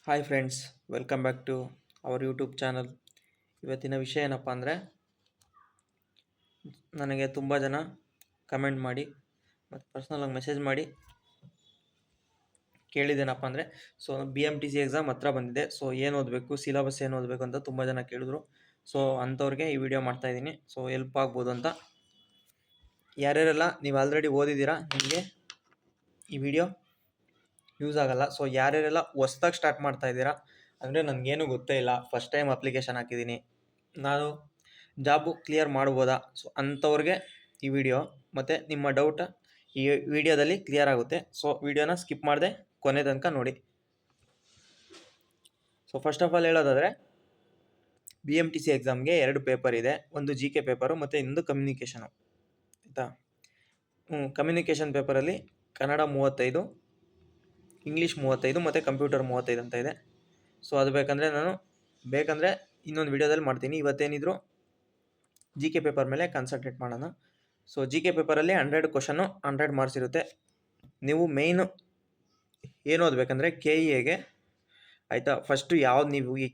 Hi friends, welcome back to our YouTube channel. ಇವತ್ತಿನ ವಿಷಯ ಏನಪ್ಪ ಅಂದರೆ, ನನಗೆ ತುಂಬ ಜನ ಕಮೆಂಟ್ ಮಾಡಿ ಮತ್ತು ಪರ್ಸ್ನಲಾಗಿ ಮೆಸೇಜ್ ಮಾಡಿ ಕೇಳಿದ್ದೇನಪ್ಪ ಅಂದರೆ, B M T C exam ಹತ್ರ ಬಂದಿದೆ. ಏನು ಓದಬೇಕು, ಸಿಲಬಸ್ ಏನು ಓದಬೇಕು ಅಂತ ತುಂಬ ಜನ ಕೇಳಿದ್ರು. ಅಂಥವ್ರಿಗೆ ಈ ವಿಡಿಯೋ ಮಾಡ್ತಾಯಿದ್ದೀನಿ. ಹೆಲ್ಪ್ ಆಗ್ಬೋದು ಅಂತ. ಯಾರ್ಯಾರೆಲ್ಲ ನೀವು ಆಲ್ರೆಡಿ ಓದಿದ್ದೀರಾ, ನಿಮಗೆ ಈ ವಿಡಿಯೋ ಯೂಸ್ ಆಗಲ್ಲ. ಯಾರ್ಯಾರೆಲ್ಲ ಹೊಸ್ದಾಗಿ ಸ್ಟಾರ್ಟ್ ಮಾಡ್ತಾ ಇದ್ದೀರಾ, ಅಂದರೆ ನನಗೇನು ಗೊತ್ತೇ ಇಲ್ಲ, ಫಸ್ಟ್ ಟೈಮ್ ಅಪ್ಲಿಕೇಶನ್ ಹಾಕಿದ್ದೀನಿ, ನಾನು ಜಾಬು ಕ್ಲಿಯರ್ ಮಾಡ್ಬೋದಾ, ಅಂಥವ್ರಿಗೆ ಈ ವಿಡಿಯೋ ಮತ್ತು ನಿಮ್ಮ ಡೌಟ್ ಈ ವಿಡಿಯೋದಲ್ಲಿ ಕ್ಲಿಯರ್ ಆಗುತ್ತೆ. ವಿಡಿಯೋನ ಸ್ಕಿಪ್ ಮಾಡದೆ ಕೊನೆ ತನಕ ನೋಡಿ. ಫಸ್ಟ್ ಆಫ್ ಆಲ್ ಹೇಳೋದಾದರೆ, ಬಿ ಎಮ್ ಟಿ ಸಿ ಎಕ್ಸಾಮ್ಗೆ 2 ಪೇಪರ್ ಇದೆ. ಒಂದು ಜಿ ಕೆ ಪೇಪರು ಮತ್ತು ಇನ್ನೊಂದು ಕಮ್ಯುನಿಕೇಷನು. ಆಯಿತಾ? ಕಮ್ಯುನಿಕೇಷನ್ ಪೇಪರಲ್ಲಿ ಕನ್ನಡ 35, ಇಂಗ್ಲೀಷ್ 35 ಮತ್ತು ಕಂಪ್ಯೂಟರ್ 35 ಅಂತ ಇದೆ. ಅದು ಬೇಕಂದರೆ ಇನ್ನೊಂದು ವಿಡಿಯೋದಲ್ಲಿ ಮಾಡ್ತೀನಿ. ಇವತ್ತೇನಿದ್ರು ಜಿ ಕೆ ಪೇಪರ್ ಮೇಲೆ ಕಾನ್ಸಂಟ್ರೇಟ್ ಮಾಡೋಣ. ಜಿ ಕೆ ಪೇಪರಲ್ಲಿ 100 ಕ್ವಶನ್ನು 100 ಮಾರ್ಕ್ಸ್ ಇರುತ್ತೆ. ನೀವು ಮೇಯ್ನು ಏನು ಓದಬೇಕಂದ್ರೆ ಕೆ ಇ ಎಗೆ, ಆಯಿತಾ, ಫಸ್ಟು ಯಾವ್ದು ನೀವು ಈ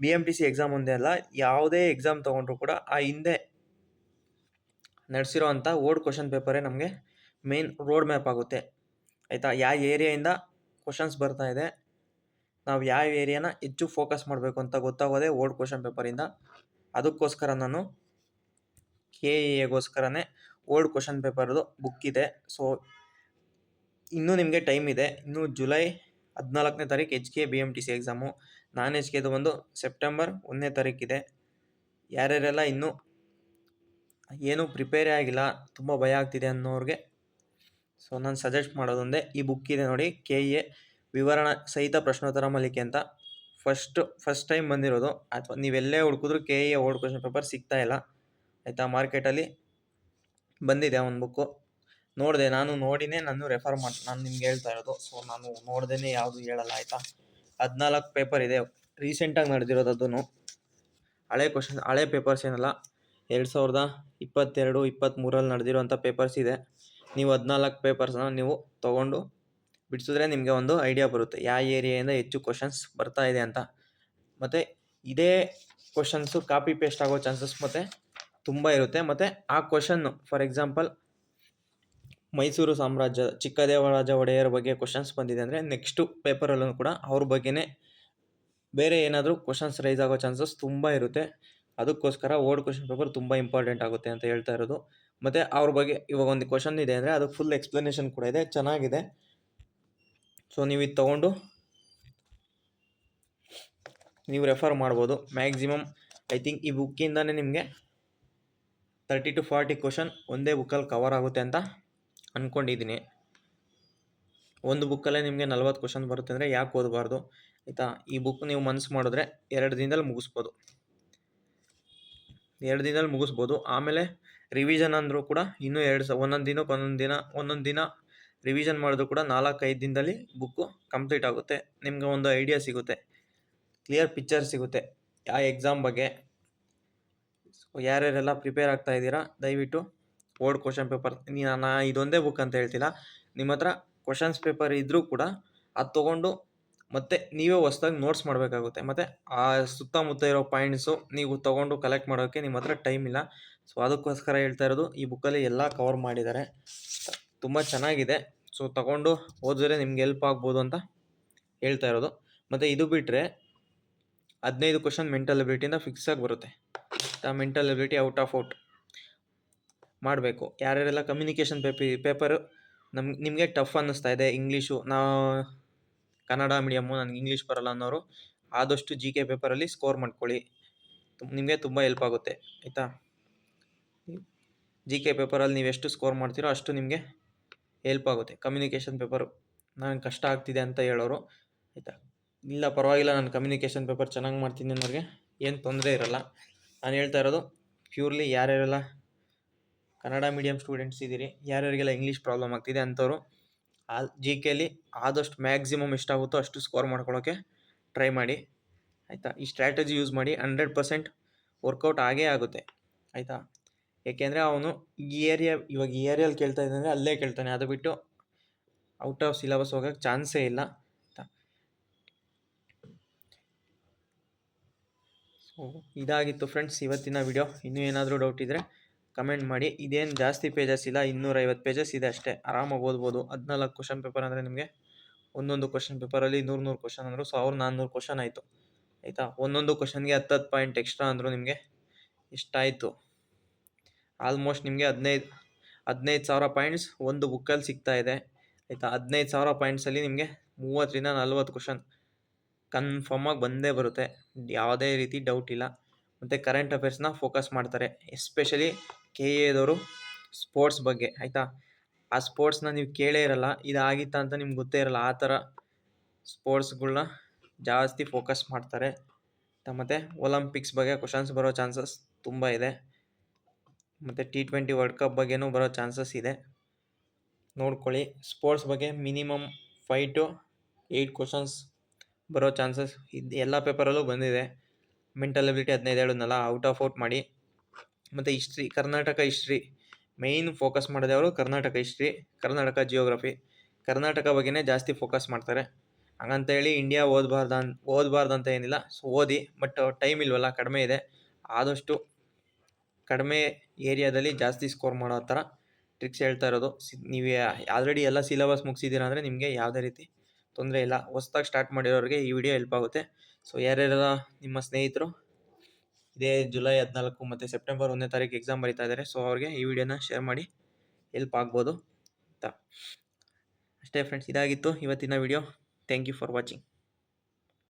B M T C exam ಒಂದೇ ಅಲ್ಲ, ಯಾವುದೇ ಎಕ್ಸಾಮ್ ತೊಗೊಂಡ್ರು ಕೂಡ ಆ ಹಿಂದೆ ನಡೆಸಿರೋ ಅಂಥ ಓಲ್ಡ್ ಕ್ವಶನ್ ಪೇಪರೇ ನಮಗೆ ಮೇನ್ ರೋಡ್ ಮ್ಯಾಪ್ ಆಗುತ್ತೆ. ಆಯಿತಾ? ಯಾವ ಏರಿಯಾಯಿಂದ ಕ್ವಶನ್ಸ್ ಬರ್ತಾ ಇದೆ, ನಾವು ಯಾವ ಏರಿಯಾನ ಹೆಚ್ಚು ಫೋಕಸ್ ಮಾಡಬೇಕು ಅಂತ ಗೊತ್ತಾಗೋದೇ ಓಲ್ಡ್ ಕ್ವಶನ್ ಪೇಪರಿಂದ. ಅದಕ್ಕೋಸ್ಕರ ನಾನು ಕೆ ಇ ಎಗೋಸ್ಕರನೇ ಓಲ್ಡ್ ಕ್ವಶನ್ ಪೇಪರ್ದು ಬುಕ್ ಇದೆ. ಇನ್ನೂ ನಿಮಗೆ ಟೈಮ್ ಇದೆ. ಇನ್ನೂ ಜುಲೈ 14ನೇ ತಾರೀಕು H K B M T C exam. ನಾನ್ ಎಚ್ ಕೆದು ಬಂದು ಸೆಪ್ಟೆಂಬರ್ 1ನೇ ತಾರೀಕಿದೆ. ಯಾರ್ಯಾರೆಲ್ಲ ಇನ್ನೂ ಏನೂ ಪ್ರಿಪೇರೇ ಆಗಿಲ್ಲ, ತುಂಬ ಭಯ ಆಗ್ತಿದೆ ಅನ್ನೋರಿಗೆ ನಾನು ಸಜೆಸ್ಟ್ ಮಾಡೋದೊಂದೇ, ಈ ಬುಕ್ ಇದೆ ನೋಡಿ, ಕೆ ಇ ಎ ವಿವರಣ ಸಹಿತ ಪ್ರಶ್ನೋತ್ತರ ಮಾಲಿಕೆ ಅಂತ. ಫಸ್ಟ್ ಟೈಮ್ ಬಂದಿರೋದು, ಅಥವಾ ನೀವೆಲ್ಲೇ ಹುಡುಕಿದ್ರು K E A old question paper ಸಿಗ್ತಾ ಇಲ್ಲ. ಆಯಿತಾ? ಮಾರ್ಕೆಟಲ್ಲಿ ಬಂದಿದೆ ಒಂದು ಬುಕ್ಕು. ನೋಡಿದೆ, ನಾನು ನೋಡಿನೇ ನಾನು ನಾನು ನಿಮ್ಗೆ ಹೇಳ್ತಾ ಇರೋದು. ನಾನು ನೋಡ್ದೇ ಯಾವುದು ಹೇಳಲ್ಲ. ಆಯಿತಾ? 14 ಪೇಪರ್ ಇದೆ, ರೀಸೆಂಟಾಗಿ ನಡೆದಿರೋದು. ಅದನ್ನು ಹಳೆ ಪೇಪರ್ಸ್ ಏನಲ್ಲ, 2022, 23ರಲ್ಲಿ ನಡೆದಿರೋಂಥ ಪೇಪರ್ಸ್ ಇದೆ. ನೀವು 14 ಪೇಪರ್ಸ್ನ ನೀವು ತೊಗೊಂಡು ಬಿಡಿಸಿದ್ರೆ ನಿಮಗೆ ಒಂದು ಐಡಿಯಾ ಬರುತ್ತೆ ಯಾವ ಏರಿಯಾಯಿಂದ ಹೆಚ್ಚು ಕ್ವಶನ್ಸ್ ಬರ್ತಾ ಇದೆ ಅಂತ. ಮತ್ತು ಇದೇ ಕ್ವಶನ್ಸು ಕಾಪಿ ಪೇಸ್ಟ್ ಆಗೋ ಚಾನ್ಸಸ್ ಮತ್ತು ತುಂಬ ಇರುತ್ತೆ. ಮತ್ತು ಆ ಕ್ವಶನ್ನು, ಫಾರ್ ಎಕ್ಸಾಂಪಲ್, ಮೈಸೂರು ಸಾಮ್ರಾಜ್ಯ ಚಿಕ್ಕದೇವರಾಜ ಒಡೆಯರ್ ಬಗ್ಗೆ ಕ್ವಶನ್ಸ್ ಬಂದಿದೆ ಅಂದರೆ, ನೆಕ್ಸ್ಟು ಪೇಪರಲ್ಲೂ ಕೂಡ ಅವ್ರ ಬಗ್ಗೆನೇ ಬೇರೆ ಏನಾದರೂ ಕ್ವಶನ್ಸ್ ರೈಸ್ ಆಗೋ ಚಾನ್ಸಸ್ ತುಂಬ ಇರುತ್ತೆ. ಅದಕ್ಕೋಸ್ಕರ ಓಲ್ಡ್ ಕ್ವಶನ್ ಪೇಪರ್ ತುಂಬ ಇಂಪಾರ್ಟೆಂಟ್ ಆಗುತ್ತೆ ಅಂತ ಹೇಳ್ತಾ ಇರೋದು. ಮತ್ತು ಅವ್ರ ಬಗ್ಗೆ ಇವಾಗ ಒಂದು ಕ್ವಶನ್ ಇದೆ ಅಂದರೆ ಅದಕ್ಕೆ ಫುಲ್ ಎಕ್ಸ್ಪ್ಲನೇಷನ್ ಕೂಡ ಇದೆ, ಚೆನ್ನಾಗಿದೆ. ನೀವು ಇದು ತೊಗೊಂಡು ನೀವು ರೆಫರ್ ಮಾಡ್ಬೋದು. ಮ್ಯಾಕ್ಸಿಮಮ್ ಐ ಥಿಂಕ್ ಈ ಬುಕ್ಕಿಂದನೇ ನಿಮಗೆ 30 to 40 ಕ್ವಶನ್ ಒಂದೇ ಬುಕ್ಕಲ್ಲಿ ಕವರ್ ಆಗುತ್ತೆ ಅಂತ ಅಂದ್ಕೊಂಡಿದ್ದೀನಿ. ಒಂದು ಬುಕ್ಕಲ್ಲೇ ನಿಮಗೆ 40 ಕ್ವಶನ್ ಬರುತ್ತೆ ಅಂದರೆ ಯಾಕೆ ಓದಬಾರ್ದು? ಆಯಿತಾ? ಈ ಬುಕ್ ನೀವು ಮನಸ್ಸು ಮಾಡಿದ್ರೆ 2 ದಿನದಲ್ಲಿ ಮುಗಿಸ್ಬೋದು. 2 ದಿನದಲ್ಲಿ ಮುಗಿಸ್ಬೋದು. ಆಮೇಲೆ ರಿವಿಷನ್ ಅಂದರೂ ಕೂಡ ಇನ್ನೂ ಒಂದೊಂದು ದಿನ ರಿವಿಷನ್ ಮಾಡಿದ್ರು ಕೂಡ 4-5 ದಿನದಲ್ಲಿ ಬುಕ್ಕು ಕಂಪ್ಲೀಟ್ ಆಗುತ್ತೆ. ನಿಮಗೆ ಒಂದು ಐಡಿಯಾ ಸಿಗುತ್ತೆ, ಕ್ಲಿಯರ್ ಪಿಕ್ಚರ್ ಸಿಗುತ್ತೆ ಆ ಎಕ್ಸಾಮ್ ಬಗ್ಗೆ. ಯಾರ್ಯಾರೆಲ್ಲ ಪ್ರಿಪೇರ್ ಆಗ್ತಾ ಇದ್ದೀರಾ, ದಯವಿಟ್ಟು ಓಲ್ಡ್ ಕ್ವಶನ್ ಪೇಪರ್, ನಾನು ಇದೊಂದೇ ಬುಕ್ ಅಂತ ಹೇಳ್ತಿಲ್ಲ, ನಿಮ್ಮ ಹತ್ರ ಕ್ವಶನ್ಸ್ ಪೇಪರ್ ಇದ್ದರೂ ಕೂಡ ಅದು ತೊಗೊಂಡು ಮತ್ತೆ ನೀವೇ ಹೊಸ್ದಾಗಿ ನೋಟ್ಸ್ ಮಾಡಬೇಕಾಗುತ್ತೆ. ಮತ್ತು ಆ ಸುತ್ತಮುತ್ತ ಇರೋ ಪಾಯಿಂಟ್ಸು ನೀವು ತೊಗೊಂಡು ಕಲೆಕ್ಟ್ ಮಾಡೋಕ್ಕೆ ನಿಮ್ಮ ಹತ್ರ ಟೈಮ್ ಇಲ್ಲ. ಅದಕ್ಕೋಸ್ಕರ ಹೇಳ್ತಾ ಇರೋದು, ಈ ಬುಕ್ಕಲ್ಲಿ ಎಲ್ಲ ಕವರ್ ಮಾಡಿದ್ದಾರೆ, ತುಂಬ ಚೆನ್ನಾಗಿದೆ. ತೊಗೊಂಡು ಓದಿದ್ರೆ ನಿಮ್ಗೆ ಹೆಲ್ಪ್ ಆಗ್ಬೋದು ಅಂತ ಹೇಳ್ತಾ ಇರೋದು. ಮತ್ತು ಇದು ಬಿಟ್ಟರೆ 15 ಕ್ವಶನ್ ಮೆಂಟಲ್ ಎಬಿಲಿಟಿಯಿಂದ ಫಿಕ್ಸಾಗಿ ಬರುತ್ತೆ. ಮೆಂಟಲ್ ಎಬಿಲಿಟಿ ಔಟ್ ಮಾಡಬೇಕು. ಯಾರ್ಯಾರೆಲ್ಲ ಕಮ್ಯುನಿಕೇಷನ್ ಪೇಪರು ನಿಮಗೆ ಟಫ್ ಅನ್ನಿಸ್ತಾ ಇದೆ, ಇಂಗ್ಲೀಷು, ಕನ್ನಡ ಮೀಡಿಯಮ್ಮು, ನನಗೆ ಇಂಗ್ಲೀಷ್ ಬರಲ್ಲ ಅನ್ನೋರು ಆದಷ್ಟು ಜಿ ಕೆ ಪೇಪರಲ್ಲಿ ಸ್ಕೋರ್ ಮಾಡ್ಕೊಳ್ಳಿ, ನಿಮಗೆ ತುಂಬ ಹೆಲ್ಪ್ ಆಗುತ್ತೆ. ಆಯಿತಾ? ಜಿ ಕೆ ಪೇಪರಲ್ಲಿ ನೀವು ಎಷ್ಟು ಸ್ಕೋರ್ ಮಾಡ್ತೀರೋ ಅಷ್ಟು ನಿಮಗೆ ಹೆಲ್ಪ್ ಆಗುತ್ತೆ. ಕಮ್ಯುನಿಕೇಷನ್ ಪೇಪರು ನನಗೆ ಕಷ್ಟ ಆಗ್ತಿದೆ ಅಂತ ಹೇಳೋರು, ಆಯಿತಾ, ಇಲ್ಲ ಪರವಾಗಿಲ್ಲ, ನಾನು ಕಮ್ಯುನಿಕೇಷನ್ ಪೇಪರ್ ಚೆನ್ನಾಗಿ ಮಾಡ್ತೀನಿ ಅನ್ನೋರಿಗೆ ಏನು ತೊಂದರೆ ಇರೋಲ್ಲ. ನಾನು ಹೇಳ್ತಾ ಇರೋದು ಪ್ಯೂರ್ಲಿ ಯಾರ್ಯಾರೆಲ್ಲ ಕನ್ನಡ ಮೀಡಿಯಮ್ ಸ್ಟೂಡೆಂಟ್ಸ್ ಇದ್ದೀರಿ, ಯಾರ್ಯಾರಿಗೆಲ್ಲ ಇಂಗ್ಲೀಷ್ ಪ್ರಾಬ್ಲಮ್ ಆಗ್ತಿದೆ ಅಂಥವ್ರು ಜಿ ಕೆಲಿ ಆದಷ್ಟು ಮ್ಯಾಕ್ಸಿಮಮ್ ಎಷ್ಟಾಗುತ್ತೋ ಅಷ್ಟು ಸ್ಕೋರ್ ಮಾಡ್ಕೊಳ್ಳೋಕ್ಕೆ ಟ್ರೈ ಮಾಡಿ. ಆಯಿತಾ? ಈ ಸ್ಟ್ರಾಟಜಿ ಯೂಸ್ ಮಾಡಿ, 100% ವರ್ಕೌಟ್ ಆಗೇ ಆಗುತ್ತೆ. ಆಯಿತಾ? ಏಕೆಂದರೆ ಅವನು ಇವಾಗ ಈ ಏರಿಯಲ್ಲಿ ಕೇಳ್ತಾ ಇದ್ದಾನೆ ಅಲ್ಲೇ ಕೇಳ್ತಾನೆ, ಅದು ಬಿಟ್ಟು ಔಟ್ ಆಫ್ ಸಿಲೆಬಸ್ ಹೋಗೋಕ್ಕೆ ಚಾನ್ಸೇ ಇಲ್ಲ. ಆಯಿತಾ? ಸೊ ಇದಾಗಿತ್ತು ಫ್ರೆಂಡ್ಸ್ ಇವತ್ತಿನ ವಿಡಿಯೋ. ಇನ್ನೂ ಏನಾದರೂ ಡೌಟ್ ಇದ್ದರೆ ಕಮೆಂಟ್ ಮಾಡಿ. ಇದೇನು ಜಾಸ್ತಿ ಪೇಜಸ್ ಇಲ್ಲ, 250 ಪೇಜಸ್ ಇದೆ ಅಷ್ಟೇ, ಆರಾಮಾಗಿ ಓದ್ಬೋದು. 14 ಕ್ವಶನ್ ಪೇಪರ್ ಅಂದರೆ ನಿಮಗೆ ಒಂದೊಂದು ಕ್ವಶನ್ ಪೇಪರಲ್ಲಿ 100 ಕ್ವಶನ್ ಅಂದರು 1400 ಕ್ವಶನ್ ಆಯಿತು ಆಯಿತಾ. ಒಂದೊಂದು ಕ್ವಶನ್ಗೆ 10 ಪಾಯಿಂಟ್ ಎಕ್ಸ್ಟ್ರಾ ಅಂದರು ನಿಮಗೆ ಎಷ್ಟಾಯಿತು, ಆಲ್ಮೋಸ್ಟ್ ನಿಮಗೆ 15,000 ಪಾಯಿಂಟ್ಸ್ ಒಂದು ಬುಕ್ಕಲ್ಲಿ ಸಿಗ್ತಾ ಇದೆ ಆಯಿತಾ. 15,000 ಪಾಯಿಂಟ್ಸಲ್ಲಿ ನಿಮಗೆ 30ರಿಂದ 40 ಕ್ವಶನ್ ಕನ್ಫರ್ಮಾಗಿ ಬಂದೇ ಬರುತ್ತೆ, ಯಾವುದೇ ರೀತಿ ಡೌಟ್ ಇಲ್ಲ. ಮತ್ತು ಕರೆಂಟ್ ಅಫೇರ್ಸ್ನ ಫೋಕಸ್ ಮಾಡ್ತಾರೆ, ಎಸ್ಪೆಷಲಿ KA ಸ್ಪೋರ್ಟ್ಸ್ ಬಗ್ಗೆ ಆಯಿತಾ. ಆ ಸ್ಪೋರ್ಟ್ಸ್ನ ನೀವು ಕೇಳೇ ಇರಲ್ಲ, ಇದಾಗಿತ್ತಾ ಅಂತ ನಿಮ್ಗೆ ಗೊತ್ತೇ ಇರಲ್ಲ, ಆ ಥರ ಸ್ಪೋರ್ಟ್ಸ್ಗಳ್ನ ಜಾಸ್ತಿ ಫೋಕಸ್ ಮಾಡ್ತಾರೆ. ಮತ್ತು ಒಲಿಂಪಿಕ್ಸ್ ಬಗ್ಗೆ ಕ್ವಶನ್ಸ್ ಬರೋ ಚಾನ್ಸಸ್ ತುಂಬ ಇದೆ. ಮತ್ತು T20 ವರ್ಲ್ಡ್ ಕಪ್ ಬಗ್ಗೆನೂ ಬರೋ ಚಾನ್ಸಸ್ ಇದೆ, ನೋಡ್ಕೊಳ್ಳಿ. ಸ್ಪೋರ್ಟ್ಸ್ ಬಗ್ಗೆ ಮಿನಿಮಮ್ 5 to 8 ಕ್ವಶನ್ಸ್ ಬರೋ ಚಾನ್ಸಸ್ ಇದು ಎಲ್ಲ ಪೇಪರಲ್ಲೂ ಬಂದಿದೆ. ಮೆಂಟಲ್ ಎಬಿಲಿಟಿ 15 ಹೇಳಿದ್ನಲ್ಲ, ಔಟ್ ಮಾಡಿ. ಮತ್ತು ಕರ್ನಾಟಕ ಹಿಸ್ಟ್ರಿ ಮೇಯ್ನ್ ಫೋಕಸ್ ಮಾಡೋದು ಅವರು ಕರ್ನಾಟಕ ಹಿಸ್ಟ್ರಿ, ಕರ್ನಾಟಕ ಜಿಯೋಗ್ರಫಿ, ಕರ್ನಾಟಕ ಬಗ್ಗೆನೇ ಜಾಸ್ತಿ ಫೋಕಸ್ ಮಾಡ್ತಾರೆ. ಹಂಗಂತೇಳಿ ಇಂಡಿಯಾ ಓದಬಾರ್ದಂತ ಏನಿಲ್ಲ, ಸೊ ಓದಿ. ಬಟ್ ಟೈಮ್ ಇಲ್ವಲ್ಲ, ಕಡಿಮೆ ಇದೆ. ಆದಷ್ಟು ಕಡಿಮೆ ಏರಿಯಾದಲ್ಲಿ ಜಾಸ್ತಿ ಸ್ಕೋರ್ ಮಾಡೋ ಥರ ಟ್ರಿಕ್ಸ್ ಹೇಳ್ತಾ ಇರೋದು. ನೀವು ಆಲ್ರೆಡಿ ಎಲ್ಲ ಸಿಲೆಬಸ್ ಮುಗಿಸಿದ್ದೀರಾ ಅಂದರೆ ನಿಮಗೆ ಯಾವುದೇ ರೀತಿ ತೊಂದರೆ ಇಲ್ಲ. ಹೊಸ್ದಾಗಿ ಸ್ಟಾರ್ಟ್ ಮಾಡಿರೋರಿಗೆ ಈ ವಿಡಿಯೋ ಹೆಲ್ಪ್ ಆಗುತ್ತೆ. ಸೊ ಯಾರ್ಯಾರೆಲ್ಲ ನಿಮ್ಮ ಸ್ನೇಹಿತರು ಇದೇ ಜುಲೈ 14 ಮತ್ತು ಸೆಪ್ಟೆಂಬರ್ 1ನೇ ತಾರೀಕು ಎಕ್ಸಾಮ್ ಬರೀತಾ ಇದ್ದಾರೆ, ಸೊ ಅವ್ರಿಗೆ ಈ ವಿಡಿಯೋನ ಶೇರ್ ಮಾಡಿ, ಹೆಲ್ಪ್ ಆಗ್ಬೋದು ಅಂತ ಅಷ್ಟೇ ಫ್ರೆಂಡ್ಸ್. ಇದಾಗಿತ್ತು ಇವತ್ತಿನ video. Thank you for watching.